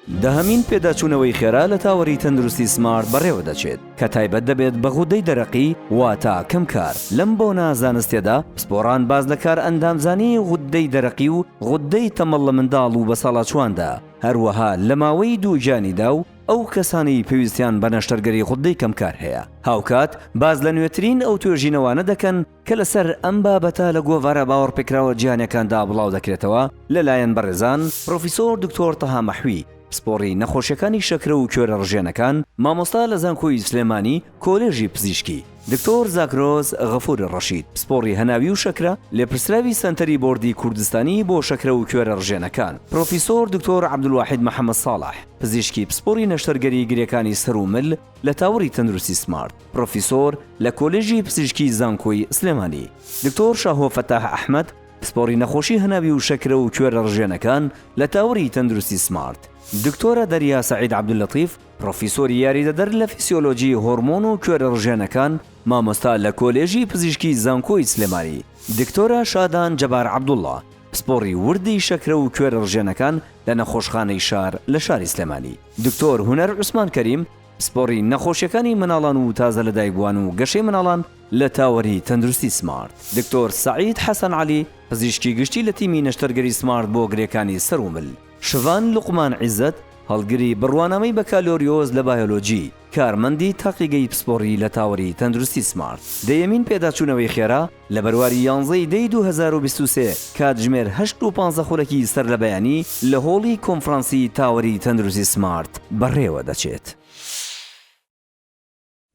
دەهەمین پێداچوونەوەی خێرا لە تاوەری تەندروستی سمارت بەڕێوە دەچێت کە تایبەت دەبێت بە غودەی دەرەقی واتە کەم کار. لەم بۆنە زانستیەدا پسپۆڕان باز لە کار ئەندامزانی غودەی دەرەقی و غودەی تەمەڵ لە منداڵ و بە ساڵاچواندا، هەروەها لە ماوەی دوو جانیدا و ئەو کەسانی پێویستیان بە نەشتەرگەری غودەی کەمکار هەیە. هاوکات باز لە نوێترین ئەو توێژینەوانە دەکەن کە لەسەر ئەم بابەتە لە گۆڤارە باوەڕپێکراوە جیهانیەکاندا بڵاو دەکرێتەوە لەلایەن بەڕێزان پرۆفیسۆر دکتۆر تەها مەحوی، پسپۆڕی نەخۆشیەکانی شەکرە و کوێرە ڕژێنەکان، مامۆستا لە زانکۆی سلێمانی کۆلێژی پزیشکی، دکتۆر زاکرۆز غەفور ڕەشید، پسپۆڕی هەناوی و شەکرە لێپرسراوی سەنتەری بۆردی کوردستانی بۆ شەکرە و کوێرە ڕژێنەکان، پرۆفیسۆر دکتۆر عەبدولواحید محەممەد ساڵح، پزیشکی پسپۆڕی نەشتەرگەری گرێکانی سەر و مل لە تاوەری تەندروستی سمارت، پرۆفیسۆر لە کۆلێژی پزیشکی زانکۆی سلێمانی، دکتۆر شاهۆ فەتاح ئەحمەد، پسپۆڕی نەخۆشی هەناوی و شەکرە و کوێرە ڕژێنەکان لە تاوەری تەندروستی سمارت، دکتۆرە دەریا سەعید عەبدولەتیف، پرۆفیسۆری یاریدەدەر لە فیسیۆلۆجی هۆرمۆن و کوێرە ڕژێنەکان، مامۆستا لە کۆلێژی پزیشکی زانکۆی سلێمانی، دکتۆرە شادان جەبار عەبدوڵڵا، پسپۆڕی وردی شەکرە و کوێرە ڕژێنەکان لە نەخۆشخانەی شار لە شاری سلێمانی، دکتۆر هونەر عوسمان کەریم، پسپۆڕی نەخۆشیەکانی مناڵان و تازە لە دایکبووان و گەشەی مناڵان لە تاوەری تەندروستی سمارت، دکتۆر سەعید حەسەن عەلی، پزیشکی گشتی لە تیمی نەشتەرگەری سمارت بۆ گرێکانی سەر و مل، شڤان لوقمان عیزەت، هەڵگری بڕوانامەی بەکالۆریۆز لە بایۆلۆجی، کارمەندی تاقیگەی پسپۆڕی لە تاوەری تەندروستی سمارت. دەیەمین پێداچوونەوەی خێرا لە بەرواری 11 دەی 2023 کاتژمێر 8:15 خولەکی سەر لە بەیانی لە هۆڵی کۆنفرانسی تاوەری تەندروستی سمارت بەڕێوە دەچێت.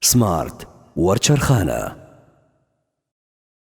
سمارت وەرچەرخانە.